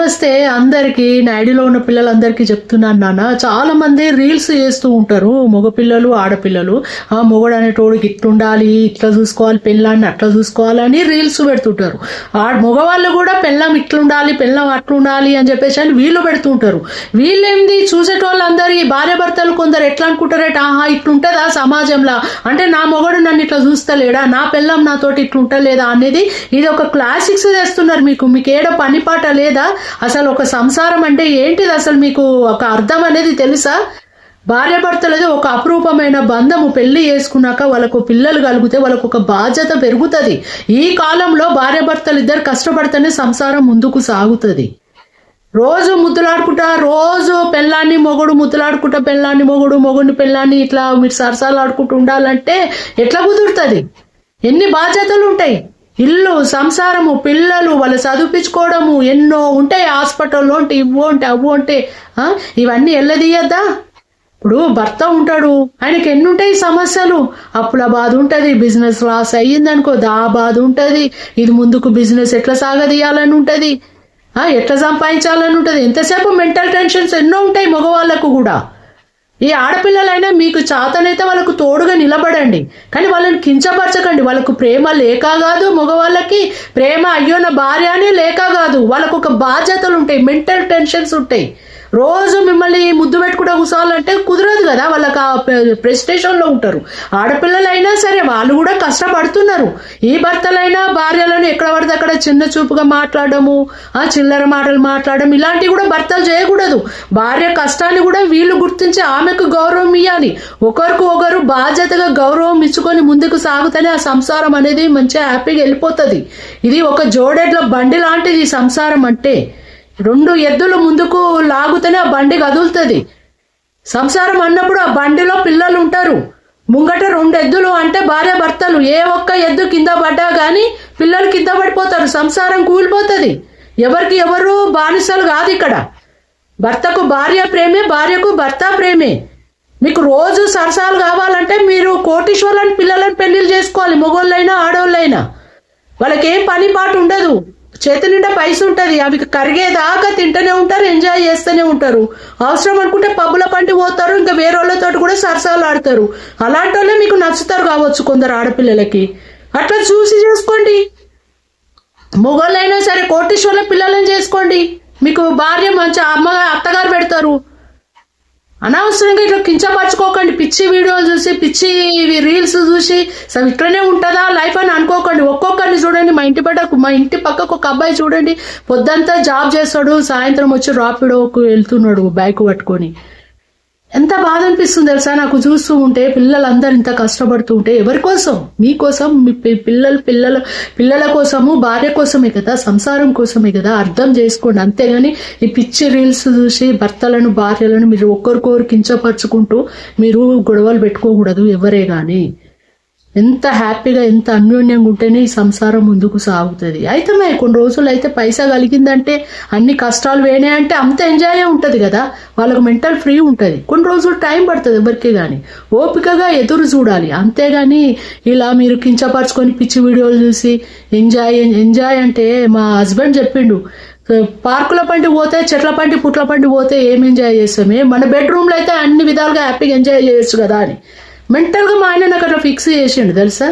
నమస్తే అందరికి. నాయుడులో ఉన్న పిల్లలందరికీ చెప్తున్నాను నాన్న, చాలా మంది రీల్స్ చేస్తూ ఉంటారు, మగపిల్లలు ఆడపిల్లలు. ఆ మొగడు అనేటోడికి ఇట్లుండాలి, ఇట్లా చూసుకోవాలి, పెళ్ళాన్ని అట్లా చూసుకోవాలని రీల్స్ పెడుతుంటారు. ఆ మగవాళ్ళు కూడా పెళ్ళం ఇట్లుండాలి, పెళ్ళం అట్లుండాలి అని చెప్పేసి అని వీళ్ళు పెడుతుంటారు. వీళ్ళేంది చూసేటోళ్ళందరి భార్య భర్తలు కొందరు ఎట్లా అనుకుంటారట, ఆహా ఇట్లుంటుందా సమాజంలో, అంటే నా మొగడు నన్ను ఇట్లా చూస్తలేడా, నా పెళ్ళం నాతోటి ఇట్లుంటలేదా అనేది ఇది ఒక క్లాసిక్స్ తెస్తున్నారు. మీకు ఏడ పని పాట లేదా? అసలు ఒక సంసారం అంటే ఏంటిది? అసలు మీకు ఒక అర్థం అనేది తెలుసా? భార్యాభర్తలది ఒక అపురూపమైన బంధము. పెళ్లి చేసుకున్నాక వాళ్ళకు పిల్లలు కలిగితే వాళ్ళకు ఒక బాధ్యత పెరుగుతుంది. ఈ కాలంలో భార్యాభర్తలు ఇద్దరు కష్టపడితేనే సంసారం ముందుకు సాగుతుంది. రోజు ముద్దులాడుకుంటా, రోజు పెళ్ళాన్ని మొగుడు ముద్దులాడుకుంటా, పెళ్ళాన్ని మొగుడు, మొగుడిని పెళ్ళాన్ని ఇట్లా మీరు సరసాలు ఆడుకుంటూ ఉండాలంటే ఎట్లా కుదురుతుంది? ఎన్ని బాధ్యతలు ఉంటాయి. ఇల్లు, సంసారము, పిల్లలు, వాళ్ళు చదివించుకోవడము ఎన్నో ఉంటాయి. హాస్పిటల్లో ఉంటే ఇవ్వు అంటే అవ్వు అంటే ఇవన్నీ ఎల్లదీయద్దా? ఇప్పుడు భర్త ఉంటాడు, ఆయనకి ఎన్ని ఉంటాయి సమస్యలు. అప్పుల బాధ ఉంటుంది, బిజినెస్ లాస్ అయ్యిందనుకో దా బాధ ఉంటుంది, ఇది ముందుకు బిజినెస్ ఎట్లా సాగదీయాలని ఉంటుంది, ఎట్లా సంపాదించాలని ఉంటుంది. ఎంతసేపు మెంటల్ టెన్షన్స్ ఎన్నో ఉంటాయి మగవాళ్ళకు కూడా. ఈ ఆడపిల్లలైనా మీకు చేతనైతే వాళ్ళకు తోడుగా నిలబడండి, కానీ వాళ్ళని కించపరచకండి. వాళ్ళకు ప్రేమ లేక కాదు, మగవాళ్ళకి ప్రేమ అయ్యో నా భార్య అని లేక కాదు, వాళ్ళకు ఒక బాధ్యతలు ఉంటాయి, మెంటల్ టెన్షన్స్ ఉంటాయి. రోజు మిమ్మల్ని ముద్దు పెట్టుకుంటూ కూర్చోవాలంటే కుదరదు కదా, వాళ్ళకి ఆ ప్రెస్టేషన్లో ఉంటారు. ఆడపిల్లలైనా సరే వాళ్ళు కూడా కష్టపడుతున్నారు. ఈ భర్తలైనా భార్యలను ఎక్కడ పడితే అక్కడ చిన్న చూపుగా మాట్లాడము, చిల్లర మాటలు మాట్లాడడం ఇలాంటివి కూడా భర్తలు చేయకూడదు. భార్య కష్టాన్ని కూడా వీళ్ళు గుర్తించి ఆమెకు గౌరవం ఇవ్వాలి. ఒకరికి ఒకరు బాధ్యతగా గౌరవం ఇచ్చుకొని ముందుకు సాగుతూనే ఆ సంసారం అనేది మంచిగా హ్యాపీగా వెళ్ళిపోతుంది. ఇది ఒక జోడెడ్ల బండి లాంటిది సంసారం అంటే. రెండు ఎద్దులు ముందుకు లాగుతూనే ఆ బండి కదులుతుంది. సంసారం అన్నప్పుడు ఆ బండిలో పిల్లలు ఉంటారు. ముంగట రెండు ఎద్దులు అంటే భార్య భర్తలు. ఏ ఒక్క ఎద్దు కింద పడ్డా కానీ పిల్లలు కింద పడిపోతారు, సంసారం కూలిపోతుంది. ఎవరికి ఎవరు బానిసలు కాదు ఇక్కడ. భర్తకు భార్య ప్రేమే, భార్యకు భర్త ప్రేమే. మీకు రోజు సరసాలు కావాలంటే మీరు కోటీశ్వర్లను పిల్లలను పెళ్లిళ్ళు చేసుకోవాలి. మగోళ్ళైనా ఆడవాళ్ళైనా వాళ్ళకి ఏం పని పాటు ఉండదు, చేతి నిండా పైస ఉంటుంది. అవి కరిగేదాకా తింటూనే ఉంటారు, ఎంజాయ్ చేస్తూనే ఉంటారు. అవసరం అనుకుంటే పబ్బుల పంటి పోతారు, ఇంకా వేరే వాళ్ళతో కూడా సరసాలు ఆడతారు. అలాంటి వాళ్ళే మీకు నచ్చుతారు కావచ్చు కొందరు ఆడపిల్లలకి. అట్లా చూసి చేసుకోండి. మొగోళ్ళైనా సరే కోటీశ్వర్ల పిల్లలను చేసుకోండి. మీకు భార్య మంచి అత్తగారు పెడతారు. అనవసరంగా ఇట్లా కించపరచుకోకండి. పిచ్చి వీడియోలు చూసి, పిచ్చి రీల్స్ చూసి ఇట్లనే ఉంటుందా లైఫ్ అని అనుకోకండి. ఒక్కొక్కరిని చూడండి. మా ఇంటి పక్కకు ఒక అబ్బాయి చూడండి, పొద్దంతా జాబ్ చేస్తాడు, సాయంత్రం వచ్చి రాపిడోకు వెళ్తున్నాడు బైక్ పట్టుకొని. ఎంత బాధ అనిపిస్తుంది తెలుసా నాకు చూస్తూ ఉంటే. పిల్లలందరూ ఇంత కష్టపడుతూ ఉంటే ఎవరి కోసం? మీకోసం, మీ పిల్లల కోసము, భార్య కోసమే కదా, సంసారం కోసమే కదా. అర్థం చేసుకోండి. అంతేగాని ఈ పిచ్చి రీల్స్ చూసి భర్తలను భార్యలను మీరు ఒక్కరికొకరు కించపరుచుకుంటూ మీరు గొడవలు పెట్టుకోకూడదు ఎవరే కానీ. ఎంత హ్యాపీగా, ఎంత అన్యోన్యంగా ఉంటేనే ఈ సంసారం ముందుకు సాగుతుంది. అయితే కొన్ని రోజులు అయితే పైసా కలిగిందంటే, అన్ని కష్టాలు వేనాయి అంటే అంత ఎంజాయ్ ఉంటుంది కదా, వాళ్ళకు మెంటల్ ఫ్రీ ఉంటుంది. కొన్ని రోజులు టైం పడుతుంది ఎవరికి కానీ, ఓపికగా ఎదురు చూడాలి. అంతేగాని ఇలా మీరు కించపరుచుకొని పిచ్చి వీడియోలు చూసి ఎంజాయ్ అంటే మా హస్బెండ్ చెప్పిండు, పార్కుల పంటి పోతే, చెట్ల పంటి పుట్ల పంటి పోతే ఏం ఎంజాయ్ చేస్తామే, మన బెడ్రూమ్లో అయితే అన్ని విధాలుగా హ్యాపీగా ఎంజాయ్ చేయొచ్చు కదా అని మెంటల్గా మా ఆయన నాకు అట్లా ఫిక్స్ చేసిండు తెలుసా.